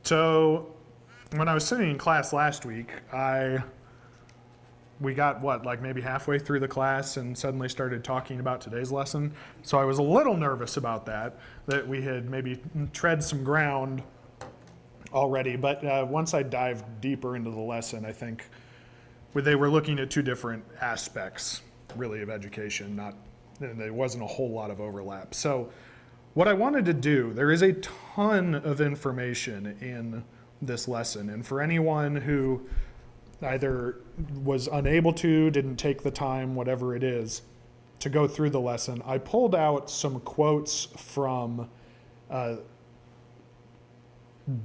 So when I was sitting in class last week, we got like maybe halfway through the class and suddenly started talking about today's lesson. So I was a little nervous about that we had maybe tread some ground already. But once I dived deeper into the lesson, I think they were looking at two different aspects, really, of education. And there wasn't a whole lot of overlap. So what I wanted to do, there is a ton of information in this lesson. And for anyone who either was unable to, didn't take the time, whatever it is, to go through the lesson, I pulled out some quotes from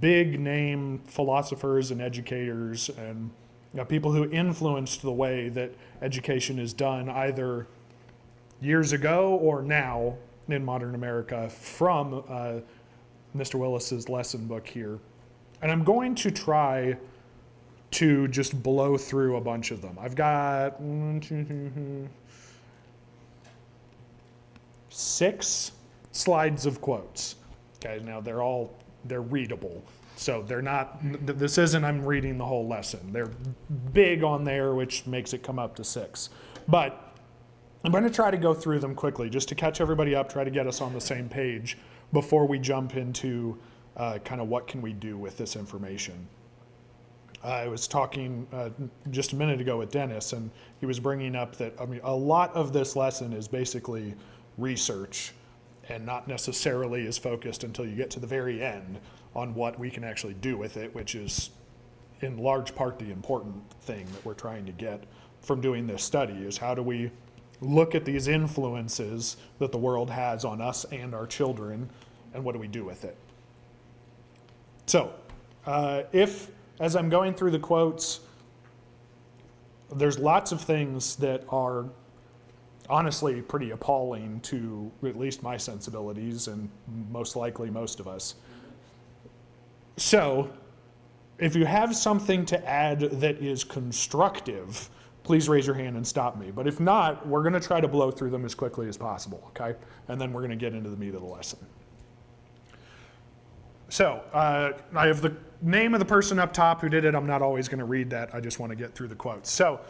big name philosophers and educators and people who influenced the way that education is done either years ago or now in modern America from Mr. Willis's lesson book here. And I'm going to try to just blow through a bunch of them. I've got 6 slides of quotes. Okay, now they're readable. So they're not, this isn't I'm reading the whole lesson. They're big on there, which makes it come up to 6. But I'm going to try to go through them quickly just to catch everybody up, try to get us on the same page before we jump into kind of what can we do with this information. I was talking just a minute ago with Dennis, and he was bringing up that, a lot of this lesson is basically research and not necessarily is focused until you get to the very end on what we can actually do with it, which is in large part the important thing that we're trying to get from doing this study, is how do we look at these influences that the world has on us and our children, and what do we do with it? So, if, as I'm going through the quotes, there's lots of things that are honestly pretty appalling to at least my sensibilities and most likely most of us. So, if you have something to add that is constructive, please raise your hand and stop me. But if not, we're going to try to blow through them as quickly as possible, okay? And then we're going to get into the meat of the lesson. So, I have the name of the person up top who did it. I'm not always going to read that. I just want to get through the quotes. So,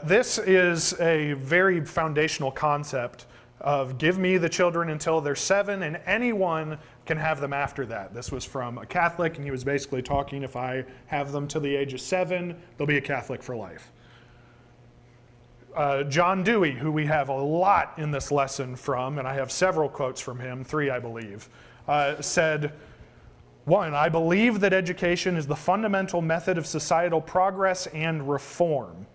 this is a very foundational concept of give me the children until they're 7 and anyone can have them after that. This was from a Catholic, and he was basically talking, if I have them till the age of 7, they'll be a Catholic for life. John Dewey, who we have a lot in this lesson from, and I have several quotes from him, 3 I believe, said, 1, I believe that education is the fundamental method of societal progress and reform.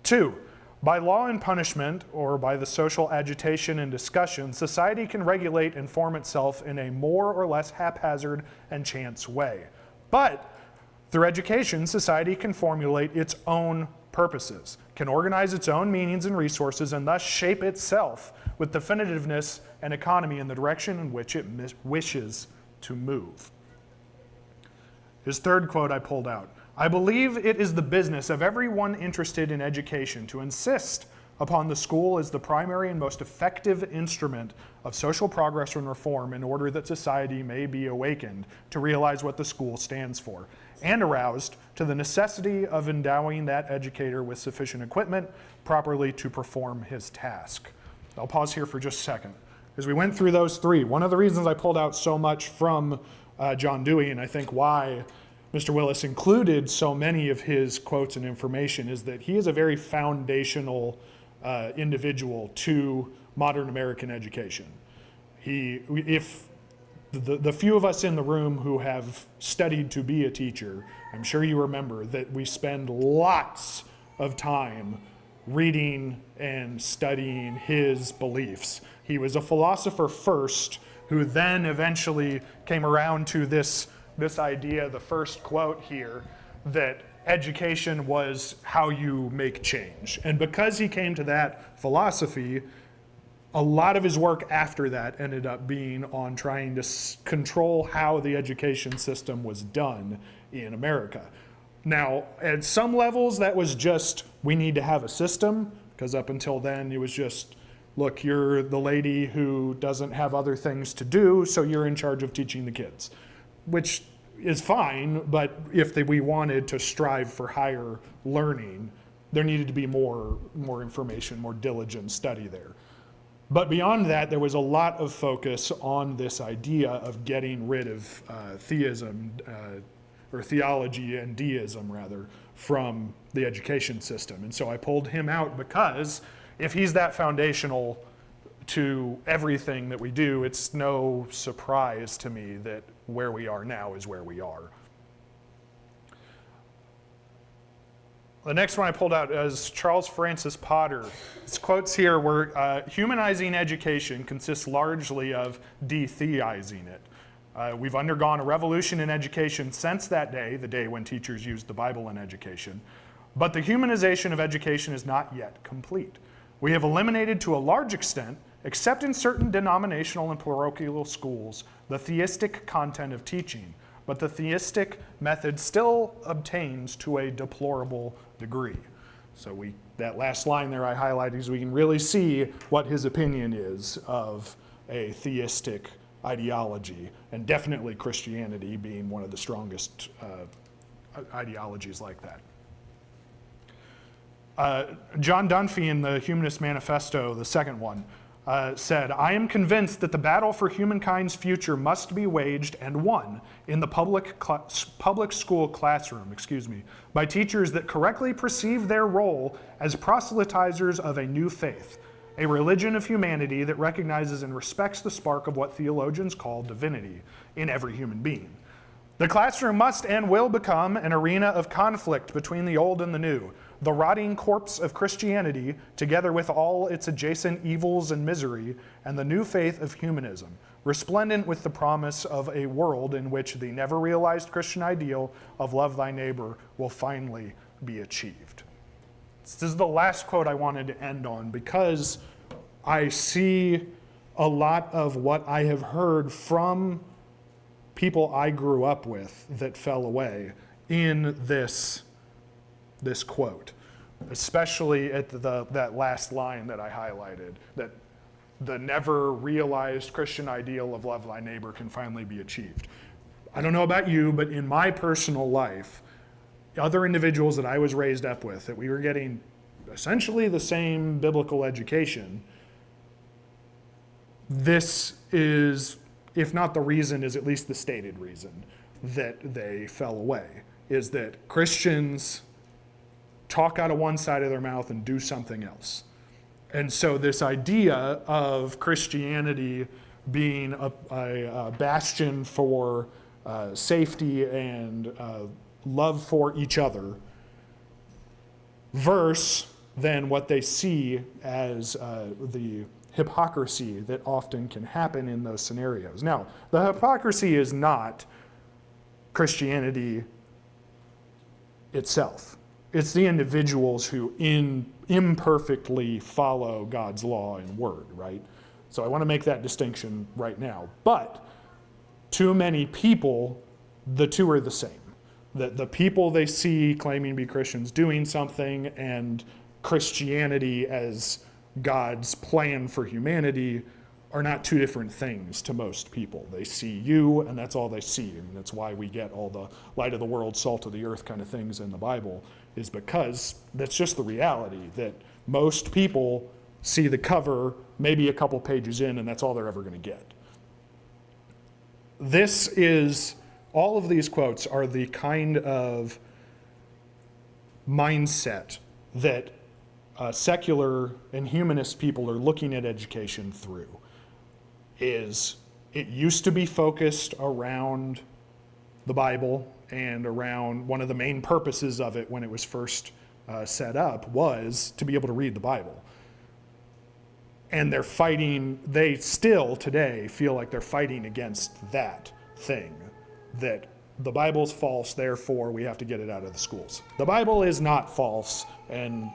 2, by law and punishment, or by the social agitation and discussion, society can regulate and form itself in a more or less haphazard and chance way. But through education, society can formulate its own purposes, can organize its own meanings and resources, and thus shape itself with definitiveness and economy in the direction in which it wishes to move. His 3rd quote I pulled out. I believe it is the business of everyone interested in education to insist upon the school as the primary and most effective instrument of social progress and reform in order that society may be awakened to realize what the school stands for, and aroused to the necessity of endowing that educator with sufficient equipment properly to perform his task. I'll pause here for just a second. As we went through those 3, one of the reasons I pulled out so much from John Dewey, and I think why Mr. Willis included so many of his quotes and information, is that he is a very foundational individual to modern American education. If the few of us in the room who have studied to be a teacher, I'm sure you remember that we spend lots of time reading and studying his beliefs. He was a philosopher first, who then eventually came around to this idea, the first quote here, that education was how you make change. And because he came to that philosophy, a lot of his work after that ended up being on trying to control how the education system was done in America. Now, at some levels, that was just, we need to have a system, because up until then, it was just, look, you're the lady who doesn't have other things to do, so you're in charge of teaching the kids. Which is fine, but if we wanted to strive for higher learning, there needed to be more information, more diligent study there. But beyond that, there was a lot of focus on this idea of getting rid of theism, or theology and deism rather, from the education system. And so I pulled him out because if he's that foundational to everything that we do, it's no surprise to me that where we are now is where we are. The next one I pulled out is Charles Francis Potter. His quotes here were, humanizing education consists largely of de-theizing it. We've undergone a revolution in education since that day, the day when teachers used the Bible in education, but the humanization of education is not yet complete. We have eliminated to a large extent, except in certain denominational and parochial schools, the theistic content of teaching, but the theistic method still obtains to a deplorable degree. So that last line there I highlighted so we can really see what his opinion is of a theistic ideology, and definitely Christianity being one of the strongest ideologies like that. John Dunphy in the Humanist Manifesto, the second one, said, I am convinced that the battle for humankind's future must be waged and won in the public school classroom, by teachers that correctly perceive their role as proselytizers of a new faith, a religion of humanity that recognizes and respects the spark of what theologians call divinity in every human being. The classroom must and will become an arena of conflict between the old and the new, the rotting corpse of Christianity, together with all its adjacent evils and misery, and the new faith of humanism, resplendent with the promise of a world in which the never-realized Christian ideal of love thy neighbor will finally be achieved. This is the last quote I wanted to end on because I see a lot of what I have heard from people I grew up with that fell away in this quote, especially at that last line that I highlighted, that the never realized Christian ideal of love thy neighbor can finally be achieved. I don't know about you, but in my personal life, other individuals that I was raised up with, that we were getting essentially the same biblical education, this is, if not the reason, is at least the stated reason that they fell away, is that Christians talk out of one side of their mouth and do something else. And so this idea of Christianity being a bastion for safety and love for each other, versus then what they see as the hypocrisy that often can happen in those scenarios. Now, the hypocrisy is not Christianity itself. It's the individuals who imperfectly follow God's law and word, right? So I want to make that distinction right now. But too many people, the two are the same. The people they see claiming to be Christians doing something, and Christianity as God's plan for humanity are not two different things to most people. They see you, and that's all they see. And that's why we get all the light of the world, salt of the earth kind of things in the Bible, is because that's just the reality, that most people see the cover maybe a couple pages in, and that's all they're ever going to get. All of these quotes are the kind of mindset that secular and humanist people are looking at education through. It used to be focused around the Bible, and around one of the main purposes of it when it was first set up was to be able to read the Bible. And they still today feel like they're fighting against that thing, that the Bible's false, therefore we have to get it out of the schools. The Bible is not false, and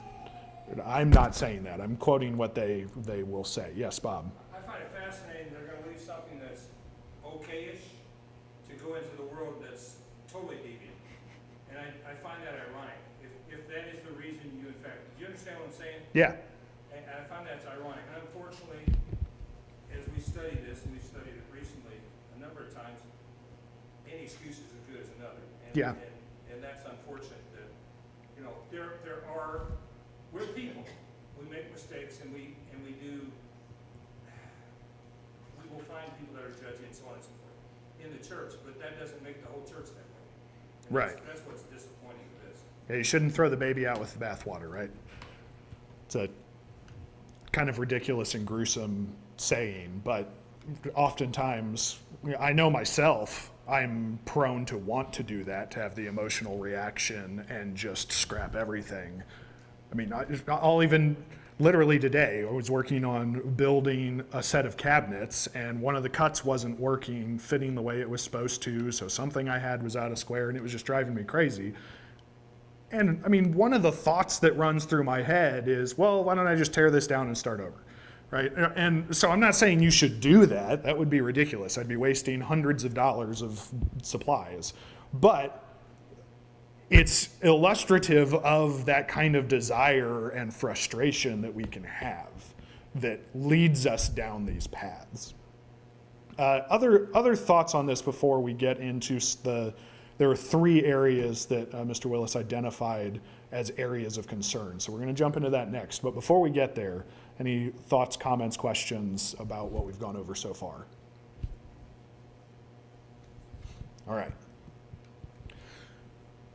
I'm not saying that. I'm quoting what they will say. Yes, Bob? I find it fascinating they're going to leave something that's okay-ish to go into the world that's totally deviant. And I find that ironic. If that is the reason do you understand what I'm saying? Yeah. And I find that's ironic. And unfortunately, as we study this, and we studied it recently a number of times, any excuse is as good another. And, Yeah. and that's unfortunate that, you know, we're people. We make mistakes and we will find people that are judgy and so on and so forth in the church, but that doesn't make the whole church that way. And Right. That's what's disappointing with this. Yeah, you shouldn't throw the baby out with the bathwater, right? It's a kind of ridiculous and gruesome saying, but oftentimes, I know myself, I'm prone to want to do that, to have the emotional reaction and just scrap everything. I mean, I'll even, literally today, I was working on building a set of cabinets, and one of the cuts wasn't working, fitting the way it was supposed to, so something I had was out of square, and it was just driving me crazy. And I mean, one of the thoughts that runs through my head is, well, why don't I just tear this down and start over, right? And so I'm not saying you should do that. That would be ridiculous. I'd be wasting hundreds of dollars of supplies. But it's illustrative of that kind of desire and frustration that we can have that leads us down these paths. Other thoughts on this before we get into there are 3 areas that Mr. Willis identified as areas of concern. So we're going to jump into that next. But before we get there, any thoughts, comments, questions about what we've gone over so far? All right.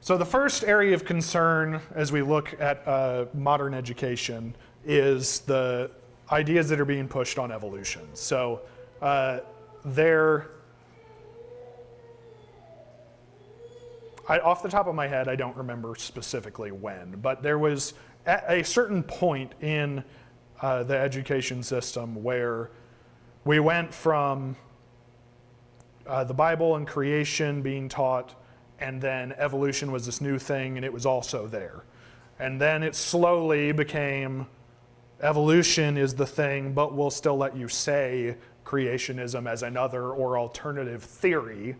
So the first area of concern as we look at modern education is the ideas that are being pushed on evolution. So off the top of my head, I don't remember specifically when, but there was at a certain point in the education system where we went from the Bible and creation being taught, and then evolution was this new thing, and it was also there. And then it slowly became evolution is the thing, but we'll still let you say creationism as another or alternative theory.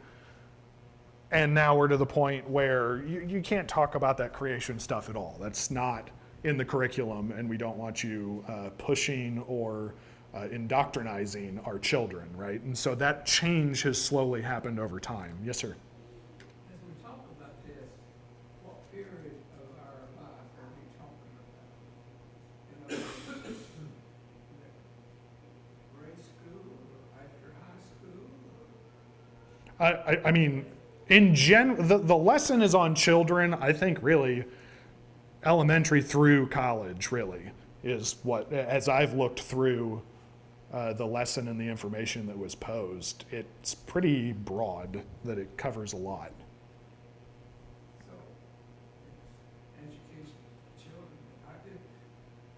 And now we're to the point where you can't talk about that creation stuff at all. That's not in the curriculum, and we don't want you pushing or indoctrinizing our children, right? And so that change has slowly happened over time. Yes, sir? As we talk about this, what period of our life are we talking about? You know, grade school, or after high school? I mean, in the lesson is on children, I think really elementary through college really is what, as I've looked through the lesson and the information that was posed, it's pretty broad that it covers a lot. So, education of children, I did,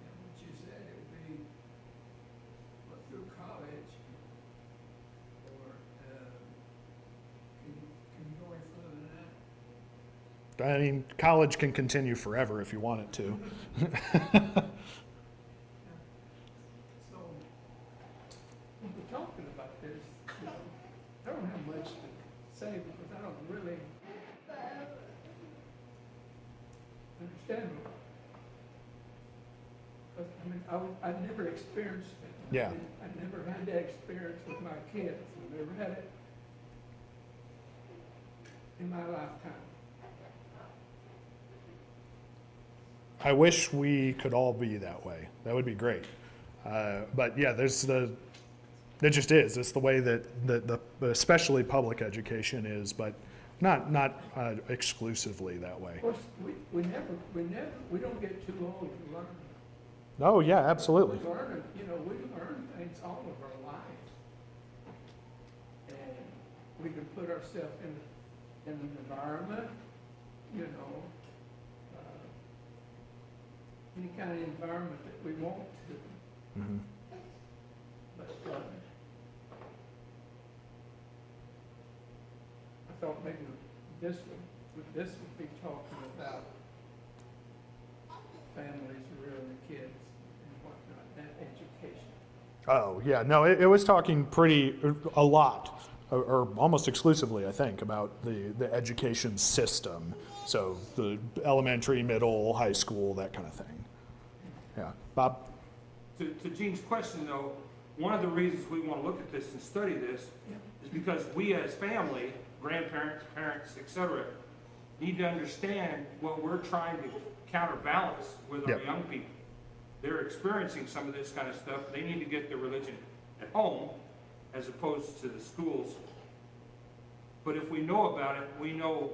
and what you said, it would be, what, through college, or, can you go any further than that? I mean, college can continue forever if you want it to. So, when we're talking about this, you know, I don't have much to say because I don't really understand it. Because, I mean, I never experienced it. Yeah. I never had that experience with my kids. I never had it in my lifetime. I wish we could all be that way. That would be great. But yeah, it just is. It's the way that the especially public education is, but not exclusively that way. Of course, we don't get too old to learn. Oh yeah, absolutely. We learn, you know, we learn things all of our lives. And we can put ourselves in an environment, you know, any kind of environment that we want to. Mm-hmm. But I thought maybe this would be talking about families rearing the kids and whatnot, that education. Oh yeah, no, it was talking a lot, or almost exclusively, I think, about the education system. So the elementary, middle, high school, that kind of thing. Yeah, Bob? To Gene's question though, one of the reasons we want to look at this and study this is because we as family grandparents, parents, etc., need to understand what we're trying to counterbalance with our Yep. young people. They're experiencing some of this kind of stuff. They need to get their religion at home as opposed to the schools. But if we know about it, we know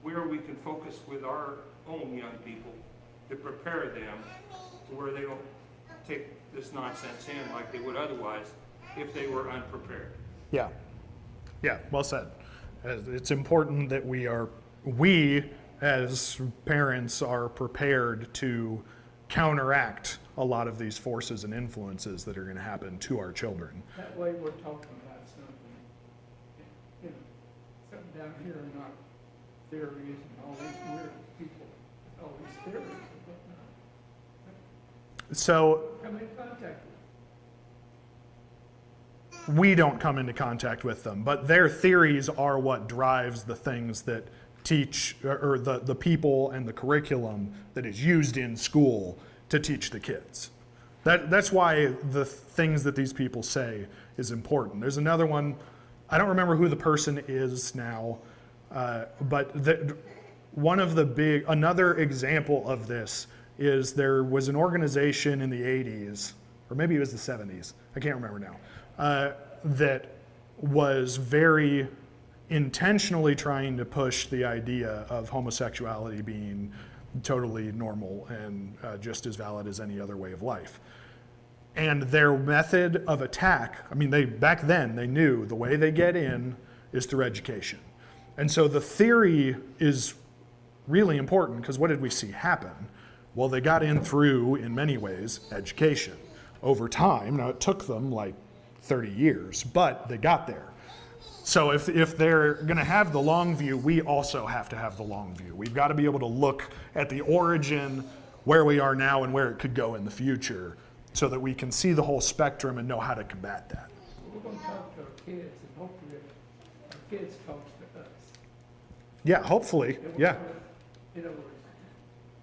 where we can focus with our own young people to prepare them to where they don't take this nonsense in like they would otherwise if they were unprepared. Yeah. Yeah, well said. It's important that we as parents are prepared to counteract a lot of these forces and influences that are going to happen to our children. That way we're talking about something, you know, something down here, not theories and all these weird people, all these theories and whatnot. So Come in contact with we don't come into contact with them, but their theories are what drives the things that teach, or the people and the curriculum that is used in school to teach the kids. That's why the things that these people say is important. There's another one, I don't remember who the person is now, but another example of this is there was an organization in the 80s, or maybe it was the 70s, I can't remember now, that was very intentionally trying to push the idea of homosexuality being totally normal and just as valid as any other way of life. And their method of attack, I mean, back then they knew the way they get in is through education. And so the theory is really important because what did we see happen? Well, they got in through, in many ways, education. Over time, now it took them like 30 years, but they got there. So if they're going to have the long view, we also have to have the long view. We've got to be able to look at the origin, where we are now, and where it could go in the future, so that we can see the whole spectrum and know how to combat that. We're going to talk to our kids, and hopefully our kids talk to us. Yeah, hopefully. Yeah. In other words,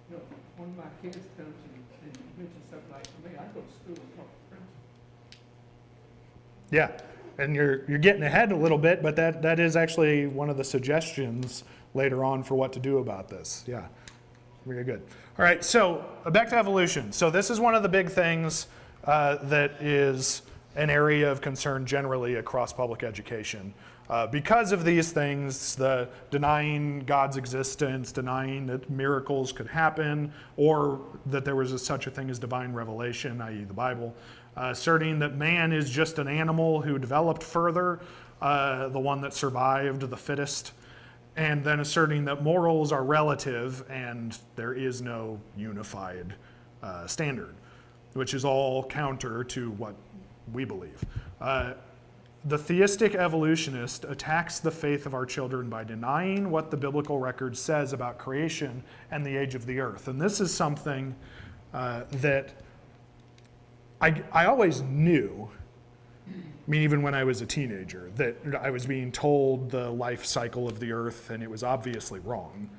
you know, when my kids comes and mentions something like to me, I go to school and talk to principals. Yeah. And you're getting ahead a little bit, but that is actually one of the suggestions later on for what to do about this. Yeah, very good. All right, so back to evolution. So this is one of the big things that is an area of concern generally across public education. Because of these things, the denying God's existence, denying that miracles could happen, or that there was such a thing as divine revelation, i.e. the Bible, asserting that man is just an animal who developed further, the one that survived, the fittest, and then asserting that morals are relative and there is no unified standard, which is all counter to what we believe. The theistic evolutionist attacks the faith of our children by denying what the biblical record says about creation and the age of the earth. And this is something that I always knew, I mean, even when I was a teenager, that I was being told the life cycle of the earth, and it was obviously wrong.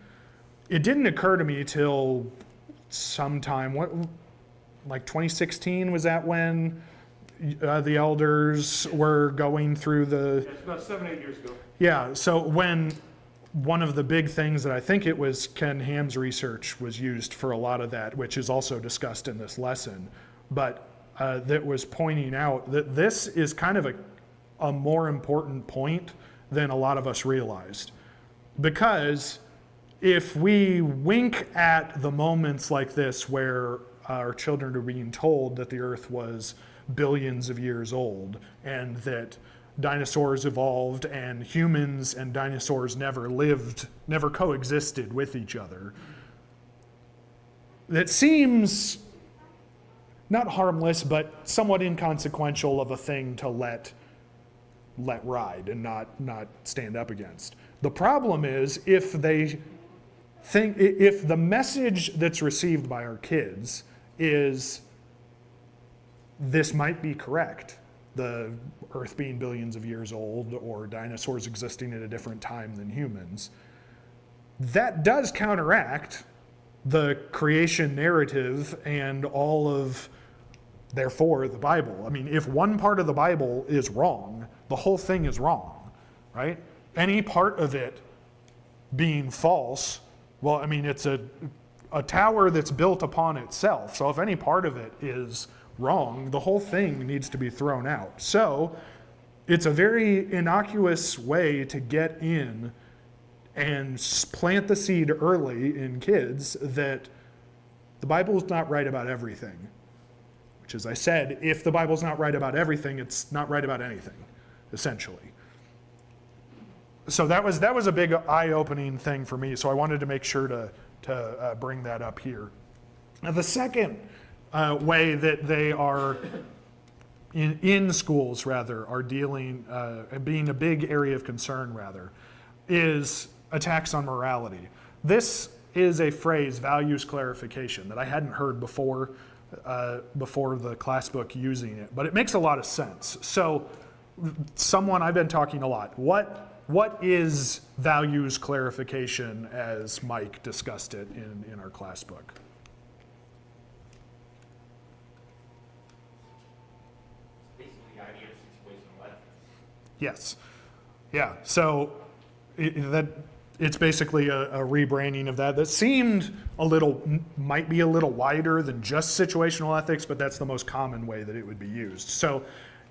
It didn't occur to me till sometime, like 2016, was that when the elders were going through the... Yeah, it's about 7-8 years ago. Yeah, so when one of the big things that I think it was Ken Ham's research was used for a lot of that, which is also discussed in this lesson, but that was pointing out that this is kind of a more important point than a lot of us realized. Because if we wink at the moments like this where our children are being told that the earth was billions of years old and that dinosaurs evolved and humans and dinosaurs never coexisted with each other, that seems not harmless, but somewhat inconsequential of a thing to let ride and not stand up against. The problem is if the message that's received by our kids is this might be correct, the earth being billions of years old or dinosaurs existing at a different time than humans, that does counteract the creation narrative and all of, therefore, the Bible. I mean, if one part of the Bible is wrong, the whole thing is wrong, right? any part of it being false, well, I mean, it's a tower that's built upon itself. So if any part of it is wrong, the whole thing needs to be thrown out. So it's a very innocuous way to get in and plant the seed early in kids that the Bible is not right about everything. Which, as I said, if the Bible's not right about everything, it's not right about anything, essentially. So that was a big eye-opening thing for me. So I wanted to make sure to bring that up here. Now, the second way that they are in schools, rather, are dealing, being a big area of concern, rather, is attacks on morality. This is a phrase, values clarification, that I hadn't heard before the class book using it, but it makes a lot of sense. So I've been talking a lot. What is values clarification as Mike discussed it in our class book? Basically the idea of situational ethics. Yes. Yeah. So it's basically a rebranding of that seemed might be a little wider than just situational ethics, but that's the most common way that it would be used. So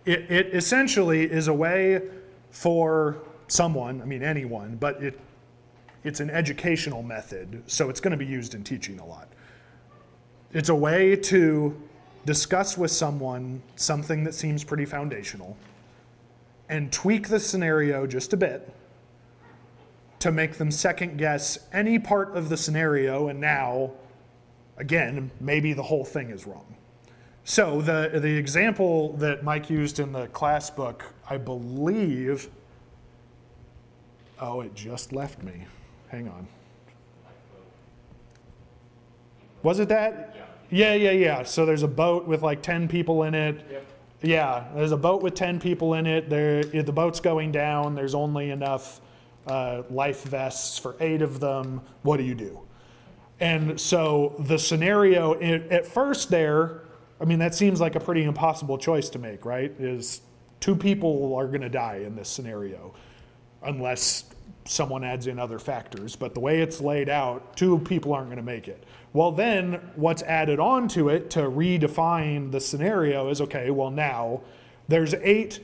it essentially is a way for someone, I mean anyone, but it's an educational method, so it's going to be used in teaching a lot. It's a way to discuss with someone something that seems pretty foundational and tweak the scenario just a bit to make them second guess any part of the scenario, and now, again, maybe the whole thing is wrong. So the example that Mike used in the class book, I believe, it just left me. Hang on. Was it that? Yeah. So there's a boat with like 10 people in it. Yep. Yeah, there's a boat with 10 people in it. The boat's going down. There's only enough life vests for 8 of them. What do you do? And so the scenario at first there, I mean, that seems like a pretty impossible choice to make, right? Is 2 people are going to die in this scenario unless someone adds in other factors. But the way it's laid out, 2 people aren't going to make it. Well, then what's added on to it to redefine the scenario is, okay, well now there's 8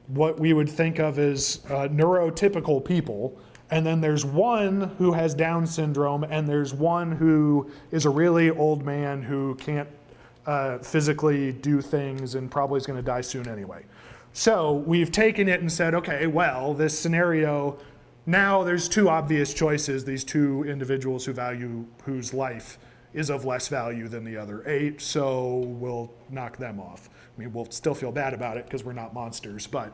what we would think of as neurotypical people, and then there's 1 who has Down syndrome, and there's 1 who is a really old man who can't physically do things and probably is going to die soon anyway. So we've taken it and said, okay, well, this scenario, now there's 2 obvious choices, these 2 individuals whose life is of less value than the other 8, so we'll knock them off. I mean, we'll still feel bad about it because we're not monsters, but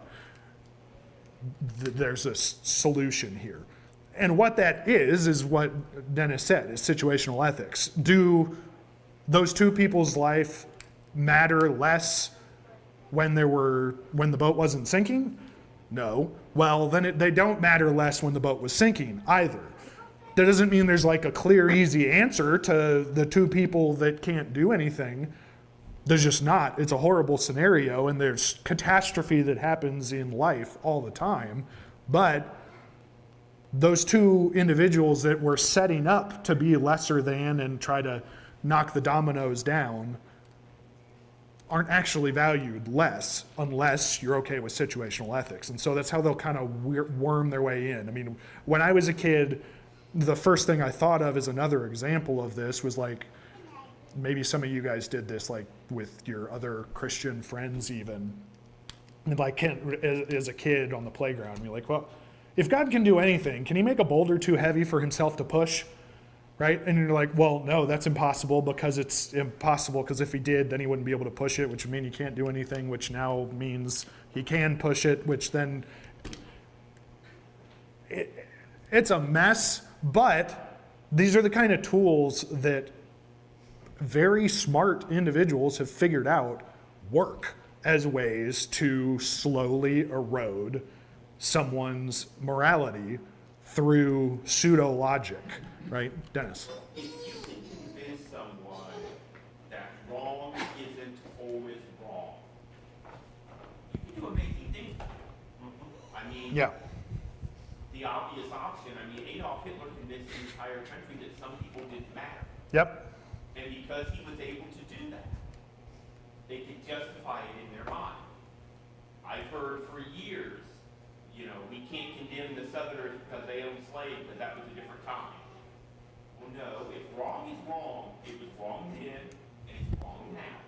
there's a solution here. And what that is what Dennis said, is situational ethics. Do those 2 people's life matter less when the boat wasn't sinking? No. Well, then they don't matter less when the boat was sinking either. That doesn't mean there's like a clear, easy answer to the 2 people that can't do anything. There's just not. It's a horrible scenario, and there's catastrophe that happens in life all the time. But those 2 individuals that were setting up to be lesser than and try to knock the dominoes down aren't actually valued less unless you're okay with situational ethics. And so that's how they'll kind of worm their way in. I mean, when I was a kid, the first thing I thought of as another example of this was like, maybe some of you guys did this like with your other Christian friends even. And like as a kid on the playground, you're like, well, if God can do anything, can he make a boulder too heavy for himself to push? Right? And you're like, well, no, that's impossible because if he did, then he wouldn't be able to push it, which would mean he can't do anything, which now means he can push it, which then it's a mess. But these are the kind of tools that very smart individuals have figured out work as ways to slowly erode someone's morality through pseudo-logic, right? Dennis? If you can convince someone that wrong isn't always wrong, you can do amazing things. I mean, Yeah. the entire country that some people didn't matter. Yep. And because he was able to do that, they could justify it in their mind. I've heard for years, we can't condemn the Southerners because they owned slaves, but that was a different time. Well, no, if wrong is wrong, it was wrong then, and it's wrong now.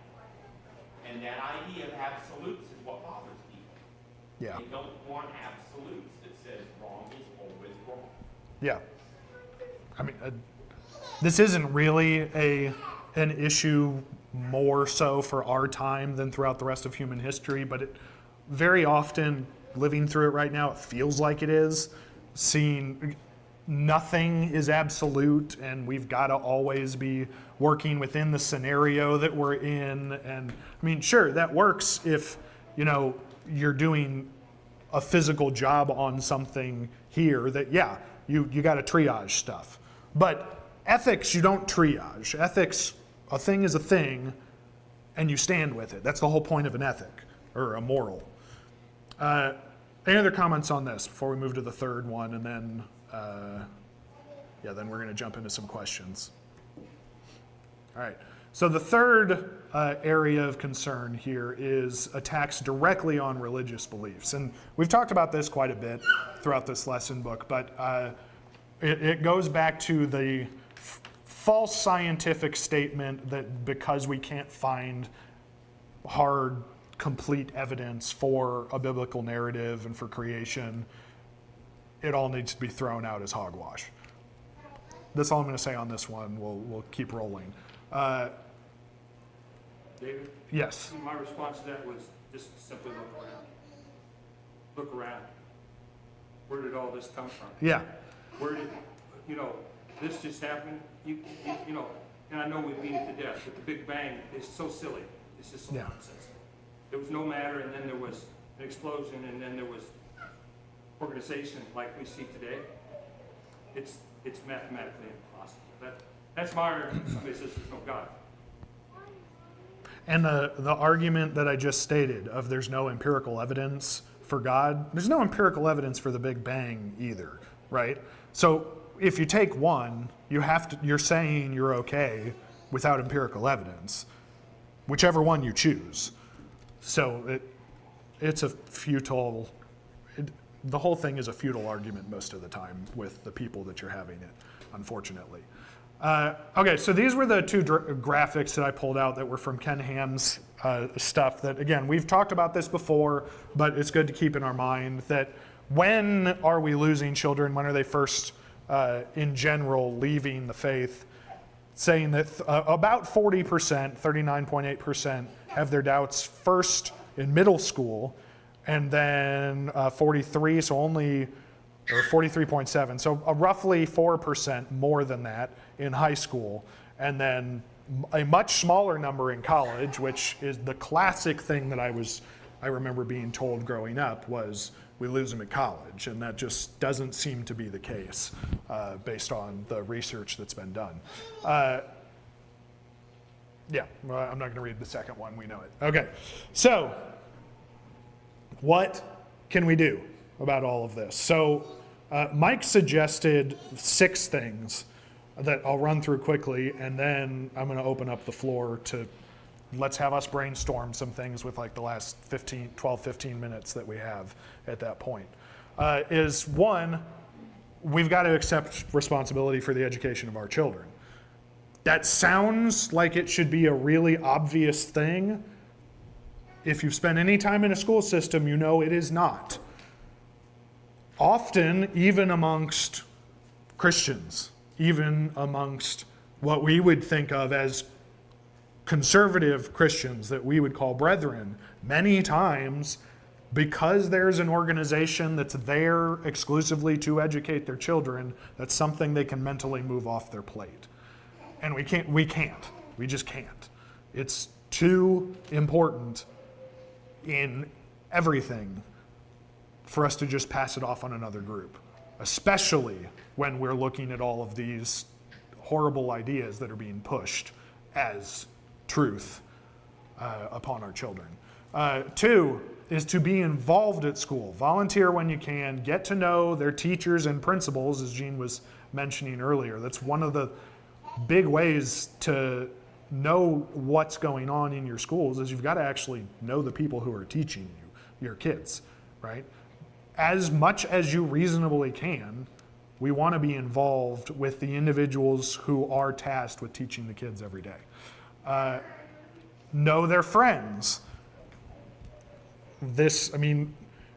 And that idea of absolutes is what bothers people. Yeah. They don't want absolutes that says wrong is always wrong. Yeah. I mean, this isn't really an issue more so for our time than throughout the rest of human history, but it very often, living through it right now, it feels like it is. Seeing nothing is absolute, and we've got to always be working within the scenario that we're in. And I mean, sure, that works if, you're doing a physical job on something here that, yeah, you got to triage stuff. But ethics, you don't triage. Ethics, a thing is a thing, and you stand with it. That's the whole point of an ethic, or a moral. Any other comments on this before we move to the third one, and then, then we're going to jump into some questions. All right. So the third area of concern here is attacks directly on religious beliefs. And we've talked about this quite a bit throughout this lesson book, but it goes back to the false scientific statement that because we can't find hard, complete evidence for a biblical narrative and for creation, it all needs to be thrown out as hogwash. That's all I'm going to say on this one. We'll keep rolling. David? Yes. My response to that was just simply look around. Look around. Where did all this come from? Yeah. Where did, this just happened, and I know we beat it to death, but the Big Bang is so silly. It's just so nonsense. There was no matter, and then there was an explosion, and then there was organization like we see today. It's mathematically impossible. That's my argument. Somebody says there's no God. And the argument that I just stated of there's no empirical evidence for God, there's no empirical evidence for the Big Bang either, right? So if you take one, you're saying you're okay without empirical evidence, whichever one you choose. So it's a futile, the whole thing is a futile argument most of the time with the people that you're having it, unfortunately. Okay, so these were the two graphics that I pulled out that were from Ken Ham's stuff that, again, we've talked about this before, but it's good to keep in our mind that when are we losing children? When are they first, in general, leaving the faith? Saying that about 40%, 39.8%, have their doubts first in middle school, and then 43, so only, or 43.7, so roughly 4% more than that in high school, and then a much smaller number in college, which is the classic thing that I remember being told growing up was we lose them at college, and that just doesn't seem to be the case based on the research that's been done. I'm not going to read the second one, we know it. Okay, so what can we do about all of this? So Mike suggested 6 things that I'll run through quickly, and then I'm going to open up the floor to let's have us brainstorm some things with like the last 12, 15 minutes that we have at that point. Is one, we've got to accept responsibility for the education of our children. That sounds like it should be a really obvious thing. If you've spent any time in a school system, you know it is not. Often, even amongst Christians, even amongst what we would think of as conservative Christians that we would call brethren, many times, because there's an organization that's there exclusively to educate their children, that's something they can mentally move off their plate. And we just can't. It's too important in everything for us to just pass it off on another group, especially when we're looking at all of these horrible ideas that are being pushed as truth upon our children. 2, is to be involved at school. Volunteer when you can. Get to know their teachers and principals, as Gene was mentioning earlier. That's one of the big ways to know what's going on in your schools is you've got to actually know the people who are teaching you, your kids, right? As much as you reasonably can, we want to be involved with the individuals who are tasked with teaching the kids every day. Know their friends.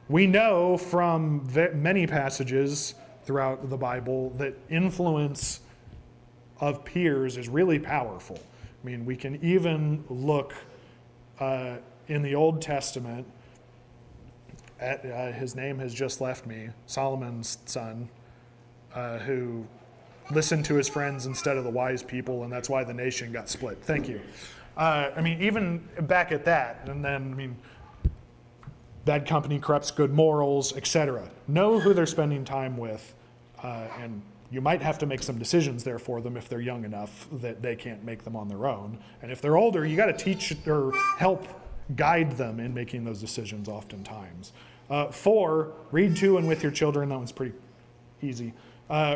We know from many passages throughout the Bible that influence of peers is really powerful. We can even look in the Old Testament at, his name has just left me, Solomon's son, who listened to his friends instead of the wise people, and that's why the nation got split. Thank you. Even back at that, and then, bad company corrupts good morals, etc. Know who they're spending time with, and you might have to make some decisions there for them if they're young enough that they can't make them on their own. And if they're older, you got to teach or help guide them in making those decisions oftentimes. 4, read to and with your children. That one's pretty easy.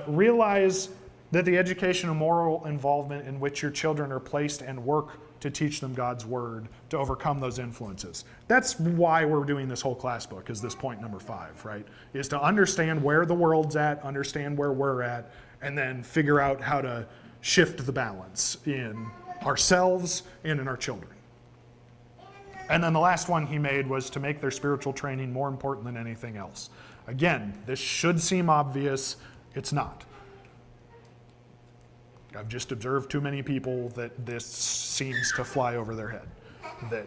Realize that the education and moral involvement in which your children are placed and work to teach them God's word to overcome those influences. That's why we're doing this whole class book, is this point number 5, right? Is to understand where the world's at, understand where we're at, and then figure out how to shift the balance in ourselves and in our children. And then the last one he made was to make their spiritual training more important than anything else. Again, this should seem obvious. It's not. I've just observed too many people that this seems to fly over their head. That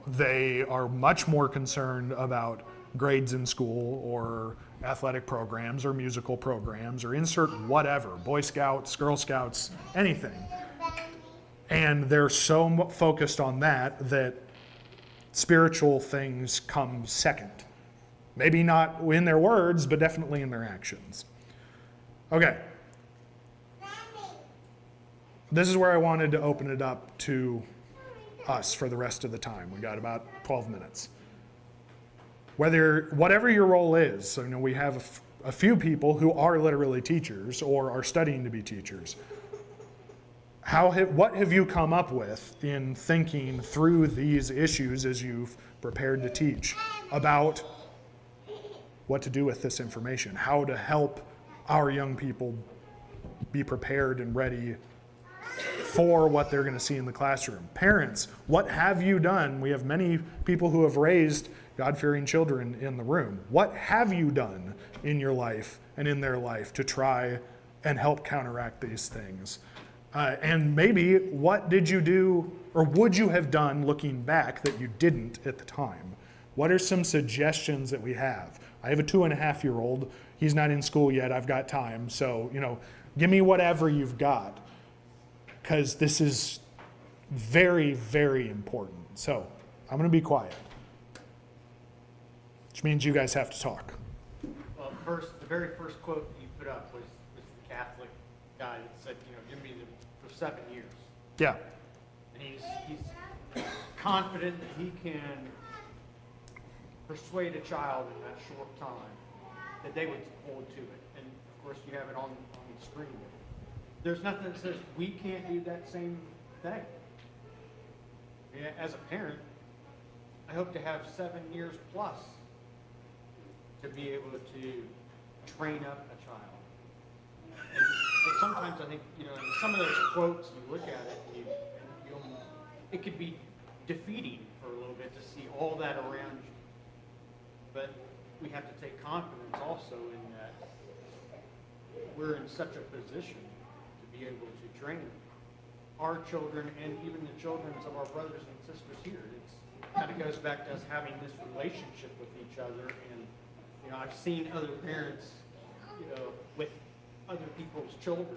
they are much more concerned about grades in school or athletic programs or musical programs or insert whatever, Boy Scouts, Girl Scouts, anything. And they're so focused on that that spiritual things come second. Maybe not in their words, but definitely in their actions. Okay. This is where I wanted to open it up to us for the rest of the time. We got about 12 minutes. Whatever your role is, so we have a few people who are literally teachers or are studying to be teachers. What have you come up with in thinking through these issues as you've prepared to teach about what to do with this information, how to help our young people be prepared and ready for what they're going to see in the classroom? Parents, what have you done? We have many people who have raised God-fearing children in the room. What have you done in your life and in their life to try and help counteract these things? And maybe what did you do or would you have done looking back that you didn't at the time? What are some suggestions that we have? I have a 2.5-year-old. He's not in school yet. I've got time. So, give me whatever you've got, because this is very, very important. So I'm going to be quiet, which means you guys have to talk. Well, the very first quote you put up was the Catholic guy that said, give me them for 7 years. Yeah. And he's confident that he can persuade a child in that short time that they would hold to it. And of course you have it on the screen. There's nothing that says we can't do that same thing. Yeah, as a parent, I hope to have 7 years plus to be able to train up a child. And so sometimes I think, in some of those quotes, you look at it, it could be defeating for a little bit to see all that around you. But we have to take confidence also in that we're in such a position to be able to train our children and even the children of our brothers and sisters here. It kind of goes back to us having this relationship with each other. And, I've seen other parents, with other people's children,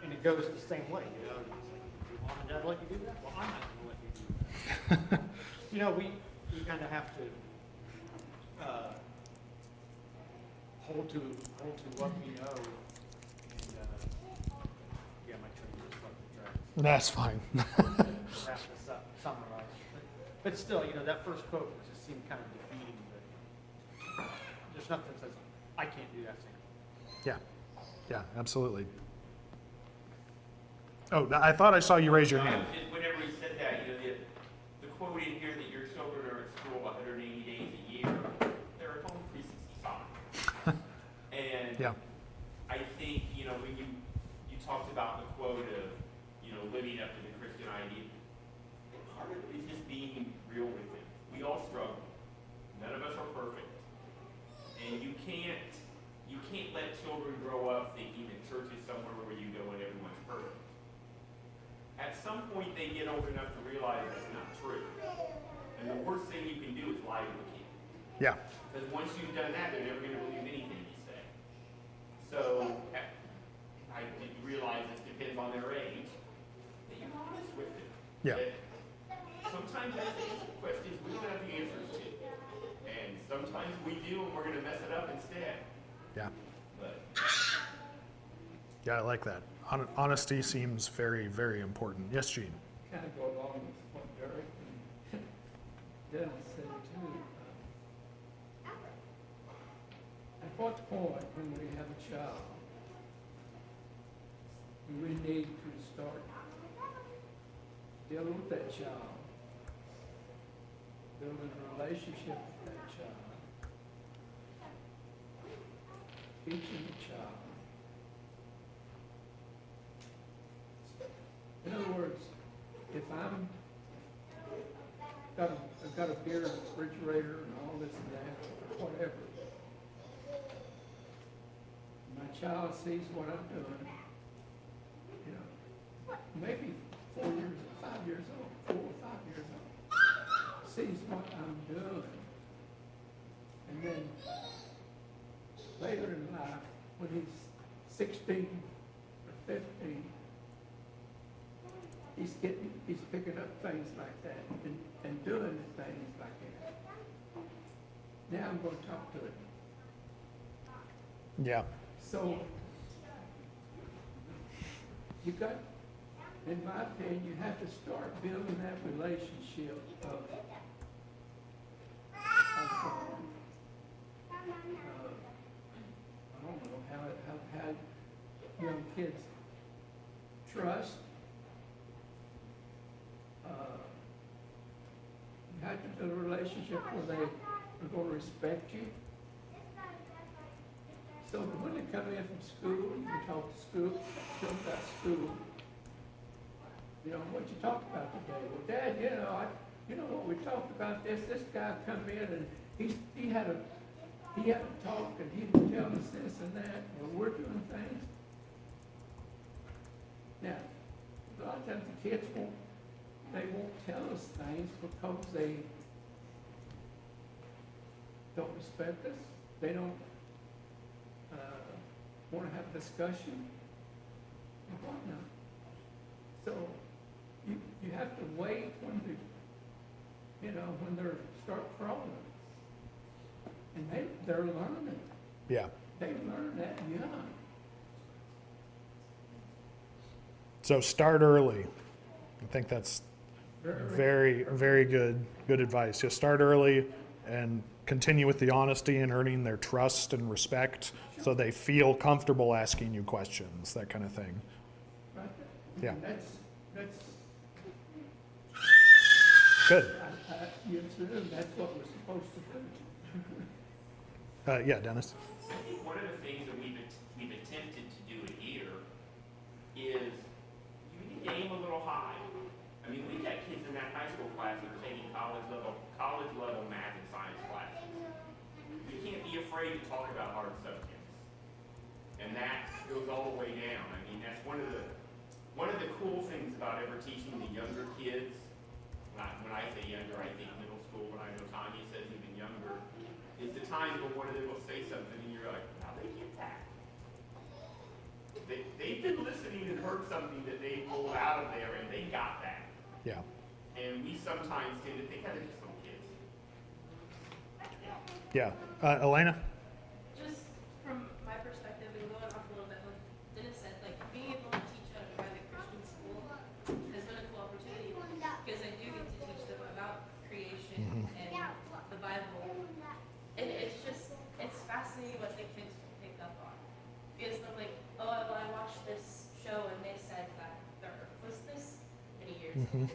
and it goes the same way. It's like, do mom and dad let you do that? Well, I'm not going to let you do that. We kind of have to hold to what we know. And yeah, my train just left the tracks. That's fine. Have to summarize. But still, that first quote just seem kind of defeating, but there's nothing that says, I can't do that same. Yeah, yeah, absolutely. Oh, I thought I saw you raise your hand. Whenever he said that, you know, the quote in here that your children are at school 180 days a year, they're at home 365. And Yeah, I think, you know, when you talked about the quote of, you know, living up to the Christian idea, part of it is just being real with it. We all struggle. None of us are perfect. And you can't let children grow up thinking that church is somewhere where you go and everyone's perfect. At some point, they get old enough to realize that's not true. And the worst thing you can do is lie to a kid. yeah, Because once you've done that, they're never going to believe anything you say. So I didn't realize this depends on their age, that you're honest with them. yeah, That sometimes they ask questions we don't have the answers to. And sometimes we do, and we're going to mess it up instead. yeah. But Yeah, I like that. Honesty seems very, very important. Yes, Gene? Kind of go along with what Derek and Dennis said too. At what point when we have a child, do we need to start dealing with that child, building a relationship with that child, teaching the child? In other words, if I've got a beer in the refrigerator and all this and that, or whatever, my child sees what I'm doing, you know, maybe 4 years, 5 years old, 4 or 5 years old, sees what I'm doing. And then later in life, when he's 16 or 15, he's picking up things like that and doing things like that. Now I'm going to talk to him. Yeah, So you got, in my opinion, you have to start building that relationship of I don't know how young kids trust. You have to build a relationship where they are going to respect you. So when they come in from school, you can talk to them about school. You know, what you talked about today? Well, Dad, you know what we talked about this guy come in and he had a talk and he was telling us this and that, and we're doing things. Now, a lot of times the kids won't tell us things because they don't respect us. They don't want to have a discussion and whatnot. So you have to wait when they're start crawling. And they're learning. yeah. They learn that young. So start early. I think that's very, very good advice. Just start early and continue with the honesty and earning their trust and respect so they feel comfortable asking you questions, that kind of thing. Right? Yeah. And that's Good. you assume that's what we're supposed to do. Yeah, Dennis? I think one of the things that we've attempted to do here is you need to aim a little high. I mean, we've got kids in that high school class that are taking college level math and science classes. You can't be afraid to talk about hard subjects. And that goes all the way down. I mean, that's one of the cool things about ever teaching the younger kids. When I say younger, I think middle school, but I know Tanya says even younger, is the time when one of them will say something and you're like, how they get that? They've been listening and heard something that they pulled out of there and they got that. Yeah. And we sometimes tend to think, how they're just little kids. Yeah. Elena? Just from my perspective and going off a little bit what Dennis said, like being able to teach at a private Christian school has been a cool opportunity because I do get to teach them about creation and the years old.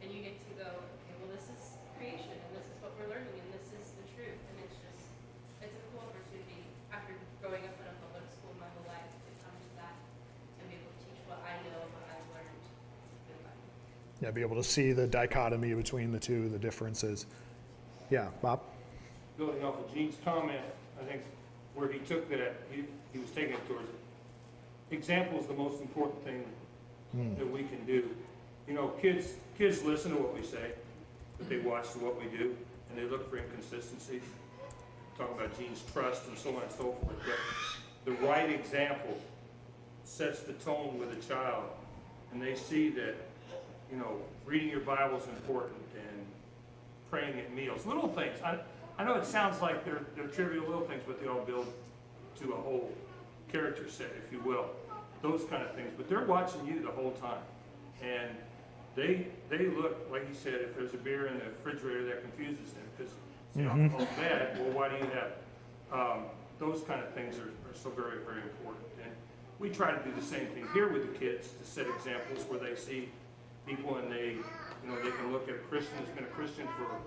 And you get to go, okay, well, this is creation, and this is what we're learning, and this is the truth. And it's just, it's a cool opportunity after growing up in a public school my whole life to come to that and be able to teach what I know and what I've learned in the Bible. Yeah, be able to see the dichotomy between the two, the differences. Yeah, Bob? Building off of Gene's comment, I think where he took that, he was taking it towards, example is the most important thing that we can do. You know, kids listen to what we say, but they watch what we do, and they look for inconsistencies. Talk about Gene's trust and so on and so forth. But the right example sets the tone with a child, and they see that, you know, reading your Bible is important and praying at meals. Little things. I know it sounds like they're trivial little things, but they all build to a whole character set, if you will. Those kind of things. But they're watching you the whole time. And they look, like you said, if there's a beer in the refrigerator, that confuses them. Because, you know, oh, bad, well, why do you have it? Those kind of things are so very, very important. And we try to do the same thing here with the kids, to set examples where they see people and they, you know, they can look at a Christian who's been a Christian for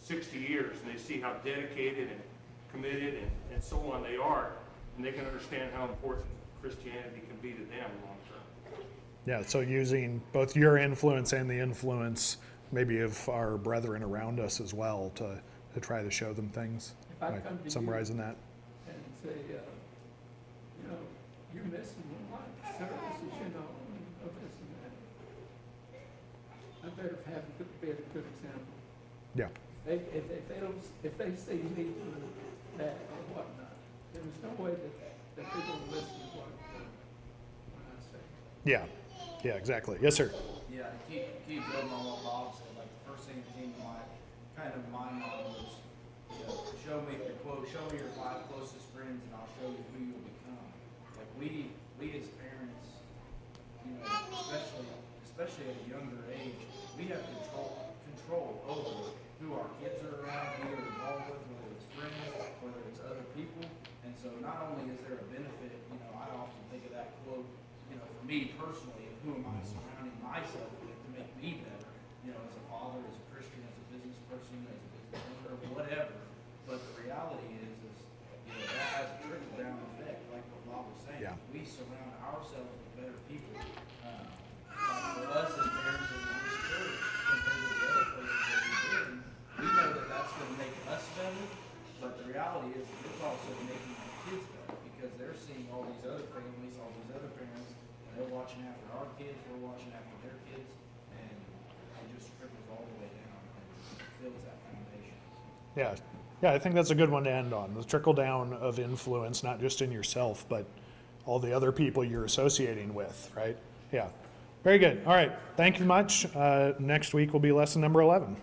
60 years, and they see how dedicated and committed and so on they are, and they can understand how important Christianity can be to them long term. Yeah, so using both your influence and the influence maybe of our brethren around us as well to try to show them things. If I By come to you summarizing that. and say, you know, you're missing one services, you know, of this and that. I better have a good example. Yeah. If they see me do that or whatnot, there's no way that they're going to listen to what I say. Yeah. Yeah, exactly. Yes, sir. Yeah, keep building on what Bob said. Like the first thing that came to my mind was, you know, show me your 5 closest friends, and I'll show you who you'll become. Like we as parents, you know, especially at a younger age, we have control over who our kids are around, who they're involved with, whether it's friends, whether it's other people. And so not only is there a benefit, you know, I often think of that quote, you know, for me personally, of who am I surrounding myself with to make me better, you know, as a father, as a Christian, as a business person, as a business owner, or whatever. But the reality is, you know, that has a trickle down effect, like what Bob was saying. Yeah. We surround ourselves with better people. Like for us as parents in this church, compared to the other places that we've been, we know that that's going to make us better. But the reality is, it's also making our kids better, because they're seeing all these other families, all these other parents, and they're watching after our kids, we're watching after their kids, and it just trickles all the way down and builds that foundation. Yeah. Yeah, I think that's a good one to end on. The trickle down of influence, not just in yourself, but all the other people you're associating with, right? Yeah. Very good. All right. Thank you much. Next week will be lesson number 11.